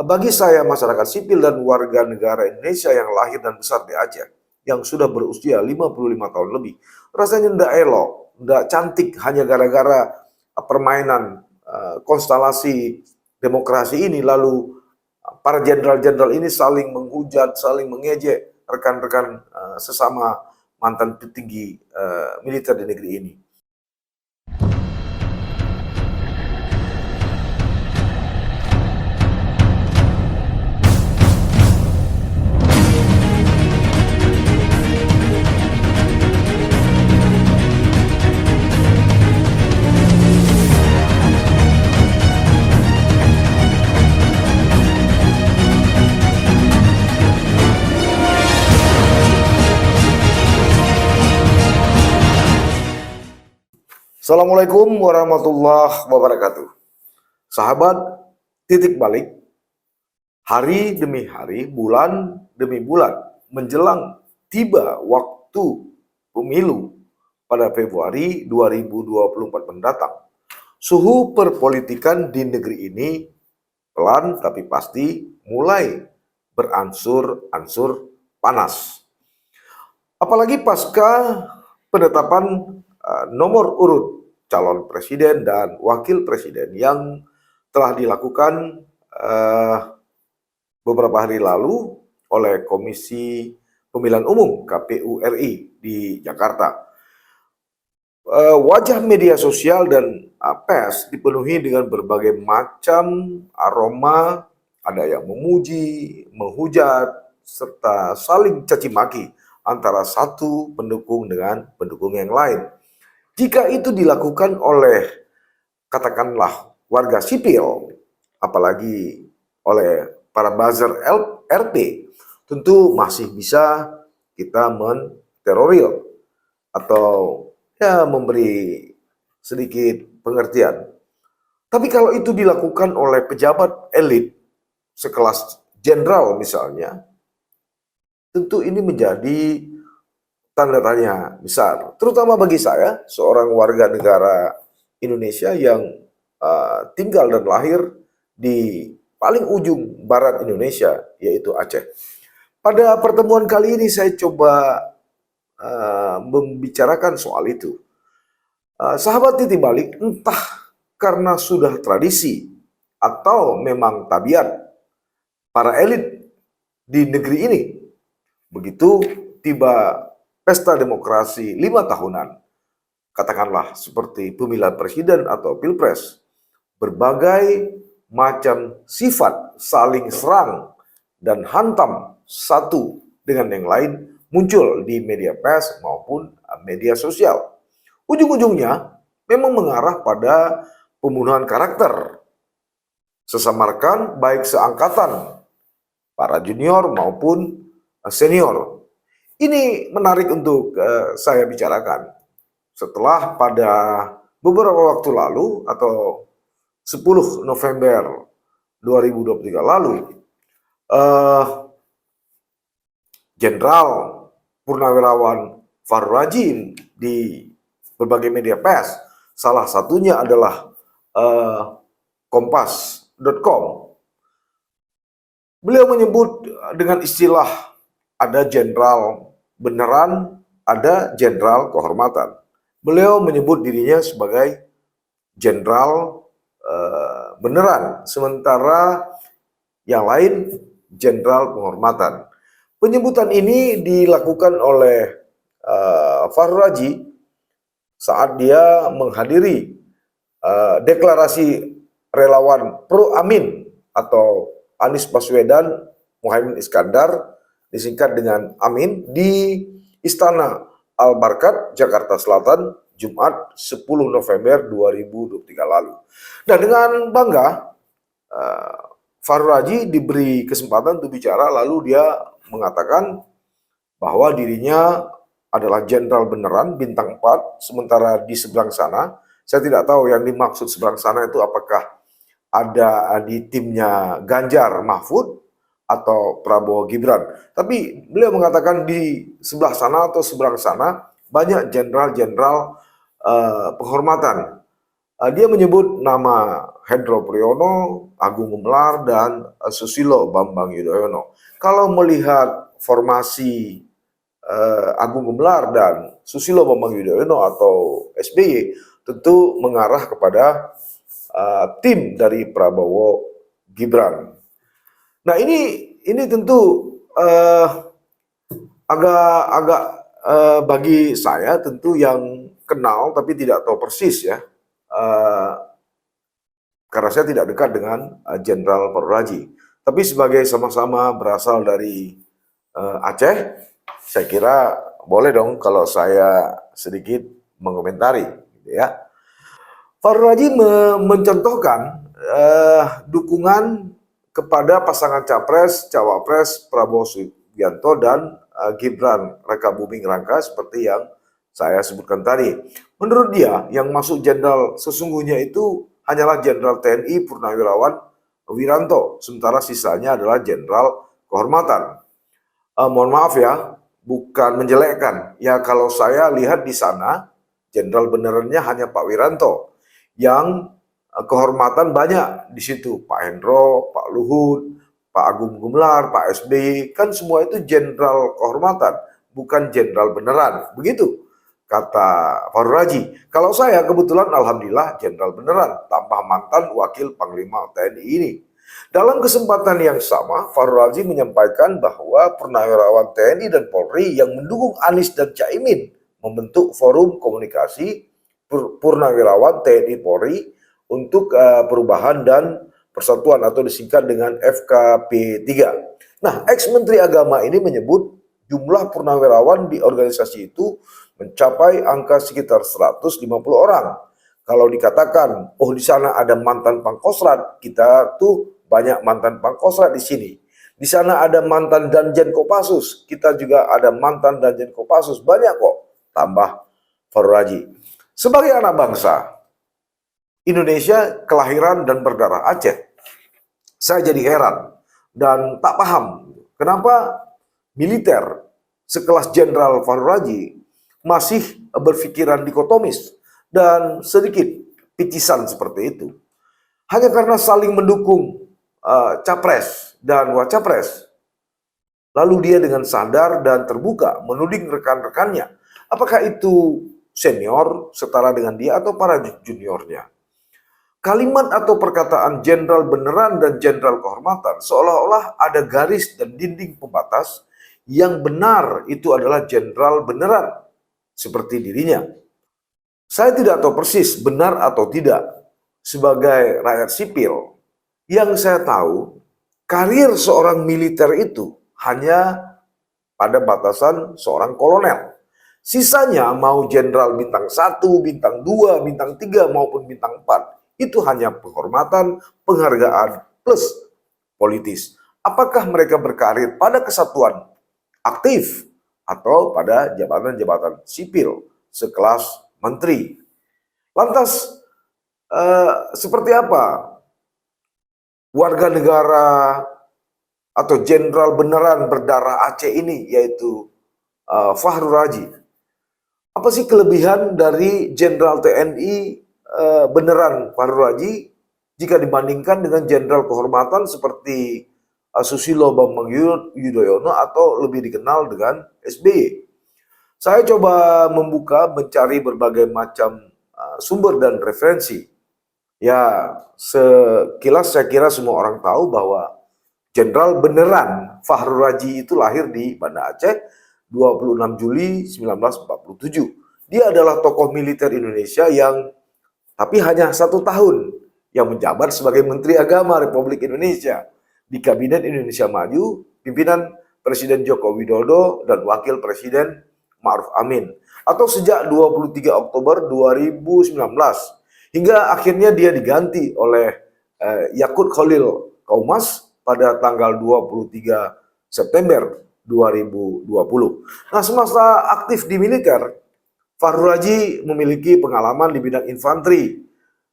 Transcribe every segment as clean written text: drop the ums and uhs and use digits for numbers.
Bagi saya, masyarakat sipil dan warga negara Indonesia yang lahir dan besar di Aceh, yang sudah berusia 55 tahun lebih, rasanya tidak elok, tidak cantik hanya gara-gara permainan konstelasi demokrasi ini, lalu para jenderal-jenderal ini saling menghujat, saling mengejek rekan-rekan sesama mantan petinggi militer di negeri ini. Assalamualaikum warahmatullahi wabarakatuh. Sahabat, titik balik, hari demi hari, bulan demi bulan, menjelang tiba waktu pemilu pada Februari 2024 mendatang, suhu perpolitikan di negeri ini pelan tapi pasti mulai beransur-ansur panas. Apalagi pasca penetapan nomor urut calon presiden dan wakil presiden yang telah dilakukan beberapa hari lalu oleh Komisi Pemilihan Umum KPU RI di Jakarta. Wajah media sosial dan pers dipenuhi dengan berbagai macam aroma, ada yang memuji, menghujat, serta saling caci maki antara satu pendukung dengan pendukung yang lain. Jika itu dilakukan oleh, katakanlah, warga sipil, apalagi oleh para buzzer RT, tentu masih bisa kita menteroril atau ya memberi sedikit pengertian. Tapi kalau itu dilakukan oleh pejabat elit sekelas jenderal misalnya, tentu ini menjadi tanda tanya besar, terutama bagi saya, seorang warga negara Indonesia yang tinggal dan lahir di paling ujung barat Indonesia, yaitu Aceh. Pada pertemuan kali ini saya coba membicarakan soal itu. Sahabat titik balik, entah karena sudah tradisi atau memang tabiat para elit di negeri ini, begitu tiba pesta demokrasi 5 tahunan, katakanlah seperti pemilihan presiden atau pilpres, berbagai macam sifat saling serang dan hantam satu dengan yang lain muncul di media pers maupun media sosial. Ujung-ujungnya memang mengarah pada pembunuhan karakter sesama rekan, baik seangkatan, para junior maupun senior. Ini menarik untuk saya bicarakan. Setelah pada beberapa waktu lalu atau 10 November 2023 lalu, Jenderal Purnawirawan Fahrul Razi di berbagai media pers, salah satunya adalah Kompas.com. Beliau menyebut dengan istilah ada jenderal beneran, ada jenderal kehormatan. Beliau menyebut dirinya sebagai jenderal beneran, sementara yang lain jenderal penghormatan. Penyebutan ini dilakukan oleh Fahrul Razi saat dia menghadiri deklarasi relawan Pro Amin atau Anies Baswedan Muhaimin Iskandar, disingkat dengan Amin, di Istana Al-Barkat, Jakarta Selatan, Jumat 10 November 2023 lalu. Dan dengan bangga, Fahrul Razi diberi kesempatan untuk bicara, lalu dia mengatakan bahwa dirinya adalah jenderal beneran, bintang 4, sementara di seberang sana, saya tidak tahu yang dimaksud seberang sana itu apakah ada di timnya Ganjar Mahfud atau Prabowo Gibran. Tapi beliau mengatakan di sebelah sana atau seberang sana banyak jenderal-jenderal penghormatan. Dia menyebut nama Hendro Priyono, Agung Gumelar, dan Susilo Bambang Yudhoyono. Kalau melihat formasi Agung Gumelar dan Susilo Bambang Yudhoyono atau SBY, tentu mengarah kepada tim dari Prabowo Gibran. Nah, ini tentu agak bagi saya tentu yang kenal tapi tidak tahu persis ya, karena saya tidak dekat dengan Jenderal Fahrul Raji. Tapi sebagai sama-sama berasal dari Aceh, saya kira boleh dong kalau saya sedikit mengomentari, gitu ya. Fahrul Raji mencontohkan dukungan kepada pasangan capres, cawapres Prabowo Subianto dan Gibran Rakabuming Raka seperti yang saya sebutkan tadi. Menurut dia, yang masuk jenderal sesungguhnya itu hanyalah Jenderal TNI Purnawirawan Wiranto, sementara sisanya adalah jenderal kehormatan. Mohon maaf ya, bukan menjelekkan. Ya kalau saya lihat di sana, jenderal benerannya hanya Pak Wiranto. Yang kehormatan banyak di situ, Pak Hendro, Pak Luhut, Pak Agung Gumelar, Pak SBY, kan semua itu jenderal kehormatan, bukan jenderal beneran. Begitu kata Fahrul Raji. Kalau saya kebetulan alhamdulillah jenderal beneran, tambah mantan wakil Panglima TNI ini. Dalam kesempatan yang sama, Fahrul Raji menyampaikan bahwa purnawirawan TNI dan Polri yang mendukung Anies dan Caimin membentuk forum komunikasi purnawirawan TNI Polri untuk perubahan dan persatuan atau disingkat dengan FKP3. Nah, ex-menteri agama ini menyebut jumlah purnawirawan di organisasi itu mencapai angka sekitar 150 orang. Kalau dikatakan, oh di sana ada mantan Pangkostrat, kita tuh banyak mantan Pangkostrat di sini. Di sana ada mantan Danjen Kopassus, kita juga ada mantan Danjen Kopassus, banyak kok, tambah Fahrul Raji. Sebagai anak bangsa, Indonesia kelahiran dan berdarah Aceh, saya jadi heran dan tak paham kenapa militer sekelas Jenderal Fahrul Raji masih berpikiran dikotomis dan sedikit picisan seperti itu. Hanya karena saling mendukung capres dan wacapres, lalu dia dengan sadar dan terbuka menuding rekan-rekannya. Apakah itu senior setara dengan dia atau para juniornya? Kalimat atau perkataan jenderal beneran dan jenderal kehormatan seolah-olah ada garis dan dinding pembatas yang benar itu adalah jenderal beneran seperti dirinya. Saya tidak tahu persis benar atau tidak sebagai rakyat sipil. Yang saya tahu, karir seorang militer itu hanya pada batasan seorang kolonel. Sisanya mau jenderal bintang 1, bintang 2, bintang 3 maupun bintang 4. Itu hanya penghormatan, penghargaan, plus politis. Apakah mereka berkarir pada kesatuan aktif atau pada jabatan-jabatan sipil sekelas menteri? Lantas, seperti apa warga negara atau jenderal beneran berdarah Aceh ini, yaitu Fahrul Raji? Apa sih kelebihan dari jenderal TNI beneran Fahrul Raji jika dibandingkan dengan jenderal kehormatan seperti Susilo Bambang Yudhoyono atau lebih dikenal dengan SBY? Saya coba mencari berbagai macam sumber dan referensi. Ya, sekilas saya kira semua orang tahu bahwa jenderal beneran Fahrul Raji itu lahir di Banda Aceh 26 Juli 1947. Dia adalah tokoh militer Indonesia yang tapi hanya 1 tahun yang menjabat sebagai Menteri Agama Republik Indonesia di Kabinet Indonesia Maju, pimpinan Presiden Joko Widodo dan Wakil Presiden Ma'ruf Amin, atau sejak 23 Oktober 2019 hingga akhirnya dia diganti oleh Yakut Khalil Kaumas pada tanggal 23 September 2020. Nah, semasa aktif di militer, Fahrul Raji memiliki pengalaman di bidang infanteri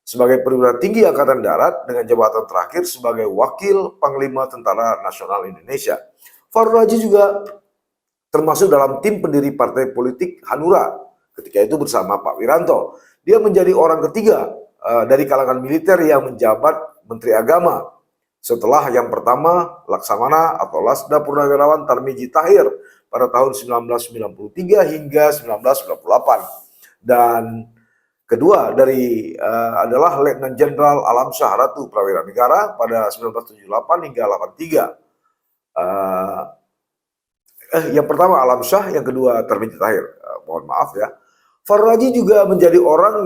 sebagai perwira tinggi Angkatan Darat dengan jabatan terakhir sebagai Wakil Panglima Tentara Nasional Indonesia. Fahrul Raji juga termasuk dalam tim pendiri partai politik Hanura ketika itu bersama Pak Wiranto. Dia menjadi orang ketiga dari kalangan militer yang menjabat Menteri Agama. Setelah yang pertama, Laksamana atau Lasda Purnawirawan Tarmizi Tahir pada tahun 1993 hingga 1998. Dan kedua adalah Letnan Jenderal Alamsyah Ratu Prawira Negara pada 1978 hingga 83. Yang pertama Alamsyah, yang kedua Tarmizi Tahir. Mohon maaf ya. Farul Raji juga menjadi orang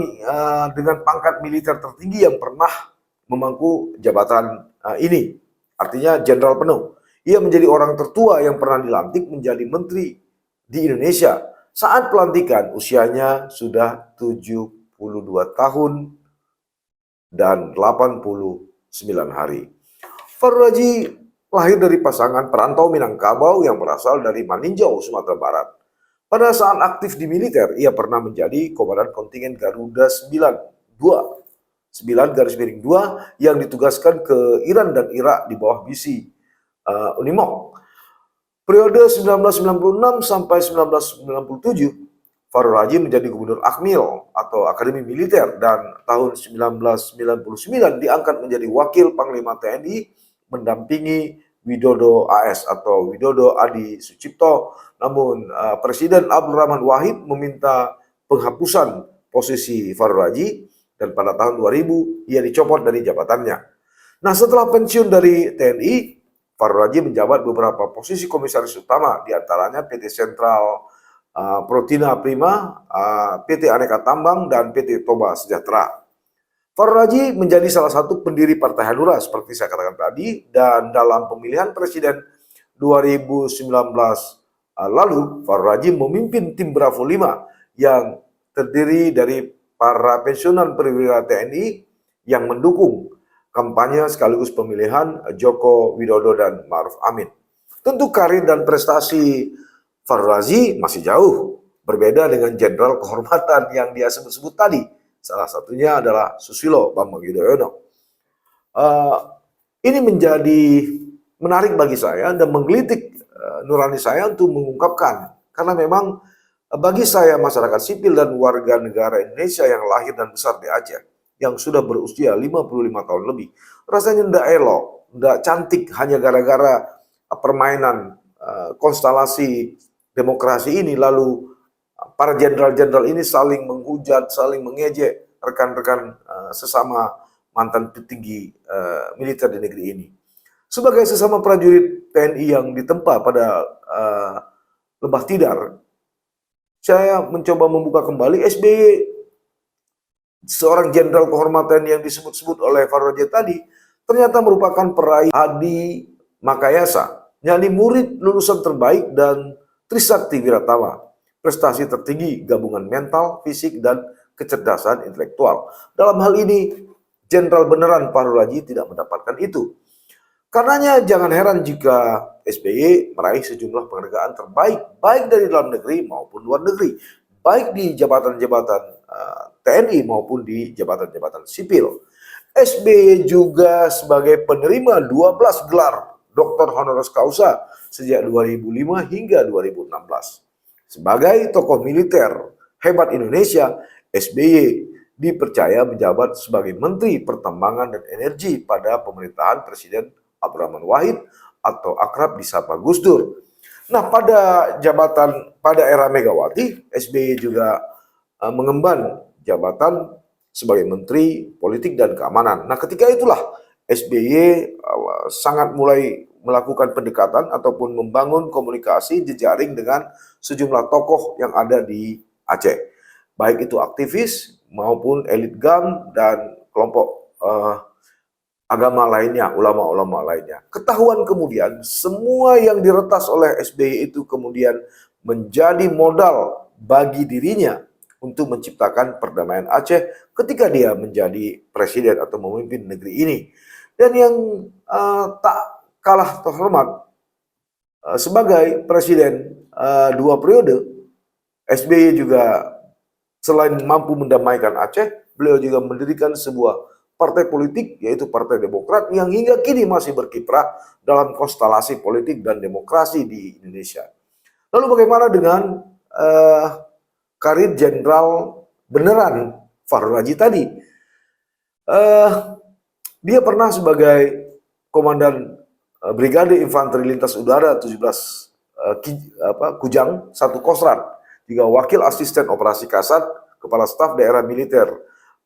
dengan pangkat militer tertinggi yang pernah memangku jabatan ini, artinya jenderal penuh. Ia menjadi orang tertua yang pernah dilantik menjadi menteri di Indonesia. Saat pelantikan usianya sudah 72 tahun dan 89 hari. Farul Raji lahir dari pasangan perantau Minangkabau yang berasal dari Maninjau, Sumatera Barat. Pada saat aktif di militer, ia pernah menjadi komandan kontingen Garuda 9-2 yang ditugaskan ke Iran dan Irak di bawah misi Unimog. Periode 1996 sampai 1997, Farul Raji menjadi gubernur Akmil atau Akademi Militer, dan tahun 1999 diangkat menjadi wakil Panglima TNI mendampingi Widodo AS atau Widodo Adi Sucipto. Namun Presiden Abdul Rahman Wahid meminta penghapusan posisi Farul Raji dan pada tahun 2000 ia dicopot dari jabatannya. Nah, setelah pensiun dari TNI, Farul Raji menjabat beberapa posisi komisaris utama, diantaranya PT Sentral Protina Prima, PT Aneka Tambang, dan PT Toba Sejahtera. Farul Raji menjadi salah satu pendiri Partai Hanura seperti saya katakan tadi, dan dalam pemilihan presiden 2019 lalu, Farul Raji memimpin tim Bravo 5 yang terdiri dari para pensiunan perwira TNI yang mendukung kampanye sekaligus pemilihan Joko Widodo dan Ma'ruf Amin. Tentu karir dan prestasi Farul Raji masih jauh berbeda dengan jenderal kehormatan yang dia sebut-sebut tadi. Salah satunya adalah Susilo Bambang Yudhoyono. Ini menjadi menarik bagi saya dan menggelitik nurani saya untuk mengungkapkan, karena memang bagi saya masyarakat sipil dan warga negara Indonesia yang lahir dan besar di Aceh, yang sudah berusia 55 tahun lebih, rasanya tidak elok, tidak cantik hanya gara-gara permainan konstelasi demokrasi ini, lalu para jenderal-jenderal ini saling menghujat, saling mengejek rekan-rekan sesama mantan petinggi militer di negeri ini. Sebagai sesama prajurit TNI yang ditempa pada Lembah Tidar, saya mencoba membuka kembali SBY, seorang jenderal kehormatan yang disebut-sebut oleh Farul Raji tadi, ternyata merupakan peraih Adi Makayasa, yakni murid lulusan terbaik, dan Trisakti Wiratama, prestasi tertinggi gabungan mental, fisik, dan kecerdasan intelektual. Dalam hal ini, jenderal beneran Farul Raji tidak mendapatkan itu. Karenanya jangan heran jika SBY meraih sejumlah penghargaan terbaik baik dari dalam negeri maupun luar negeri, baik di jabatan-jabatan TNI maupun di jabatan-jabatan sipil. SBY juga sebagai penerima 12 gelar Doktor Honoris Causa sejak 2005 hingga 2016. Sebagai tokoh militer hebat Indonesia, SBY dipercaya menjabat sebagai Menteri Pertambangan dan Energi pada pemerintahan Presiden Abdurrahman Wahid atau akrab disapa Gus Dur. Nah, pada era Megawati, SBY juga mengemban jabatan sebagai Menteri Politik dan Keamanan. Nah, ketika itulah SBY sangat mulai melakukan pendekatan ataupun membangun komunikasi jejaring dengan sejumlah tokoh yang ada di Aceh, baik itu aktivis maupun elit GAM dan kelompok agama lainnya, ulama-ulama lainnya. Ketahuan kemudian semua yang diretas oleh SBY itu kemudian menjadi modal bagi dirinya untuk menciptakan perdamaian Aceh ketika dia menjadi presiden atau memimpin negeri ini. Dan yang tak kalah terhormat, sebagai presiden 2 periode, SBY juga selain mampu mendamaikan Aceh, beliau juga mendirikan sebuah partai politik, yaitu Partai Demokrat, yang hingga kini masih berkiprah dalam konstelasi politik dan demokrasi di Indonesia. Lalu bagaimana dengan karir jenderal beneran Farul Raji tadi? Eh, Dia pernah sebagai komandan Brigade Infanteri Lintas Udara 17 Kujang 1 Kostrat, juga wakil asisten operasi Kasat, kepala staf daerah militer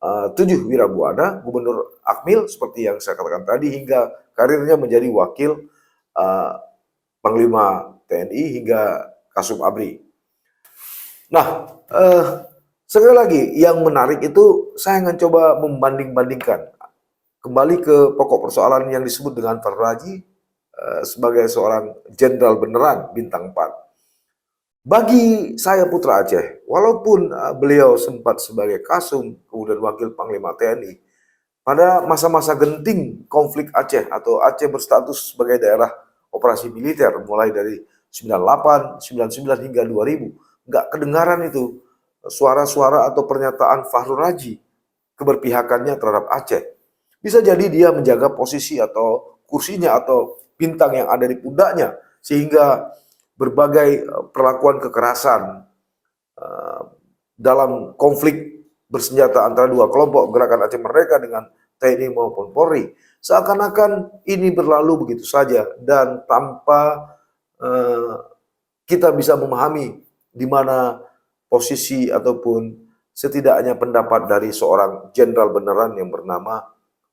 7 Wirabuana, Gubernur Akmil seperti yang saya katakan tadi, hingga karirnya menjadi wakil eh, Panglima TNI hingga Kasum Abri. Nah, sekali lagi yang menarik itu saya akan coba membanding-bandingkan kembali ke pokok persoalan yang disebut dengan Farraji sebagai seorang jenderal beneran bintang 4. Bagi saya Putra Aceh, walaupun beliau sempat sebagai Kasum, kemudian Wakil Panglima TNI, pada masa-masa genting konflik Aceh atau Aceh berstatus sebagai daerah operasi militer mulai dari 98, 99 hingga 2000, nggak kedengaran itu suara-suara atau pernyataan Fahrul Raji keberpihakannya terhadap Aceh. Bisa jadi dia menjaga posisi atau kursinya atau bintang yang ada di pundaknya, sehingga berbagai perlakuan kekerasan dalam konflik bersenjata antara dua kelompok Gerakan Aceh Merdeka dengan TNI maupun Polri, seakan-akan ini berlalu begitu saja dan tanpa kita bisa memahami di mana posisi ataupun setidaknya pendapat dari seorang jenderal beneran yang bernama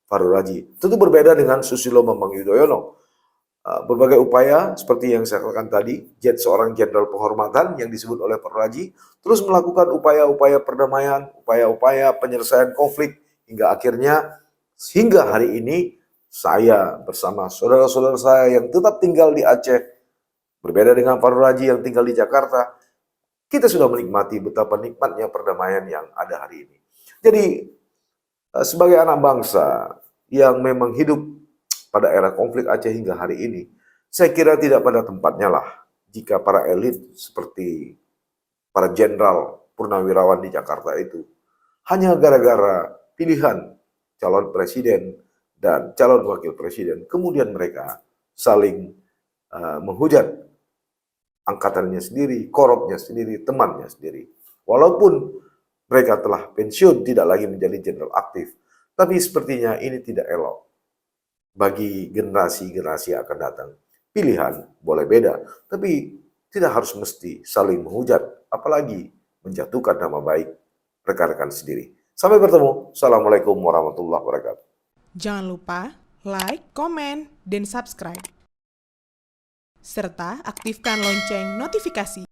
Fahrul Raji. Tentu berbeda dengan Susilo Bambang Yudhoyono. Berbagai upaya seperti yang saya katakan tadi, seorang jenderal penghormatan yang disebut oleh Fahrul Raji terus melakukan upaya-upaya perdamaian, upaya-upaya penyelesaian konflik hingga akhirnya hingga hari ini saya bersama saudara-saudara saya yang tetap tinggal di Aceh, berbeda dengan Fahrul Raji yang tinggal di Jakarta, kita sudah menikmati betapa nikmatnya perdamaian yang ada hari ini. Jadi sebagai anak bangsa yang memang hidup pada era konflik Aceh hingga hari ini, saya kira tidak pada tempatnya lah jika para elit seperti para jenderal purnawirawan di Jakarta itu hanya gara-gara pilihan calon presiden dan calon wakil presiden, kemudian mereka saling menghujat angkatannya sendiri, korupnya sendiri, temannya sendiri. Walaupun mereka telah pensiun, tidak lagi menjadi jenderal aktif, tapi sepertinya ini tidak elok bagi generasi-generasi yang akan datang. Pilihan boleh beda, tapi tidak harus mesti saling menghujat, apalagi menjatuhkan nama baik rekan-rekan sendiri. Sampai bertemu. Assalamualaikum warahmatullahi wabarakatuh. Jangan lupa like, komen, dan subscribe. Serta aktifkan lonceng notifikasi.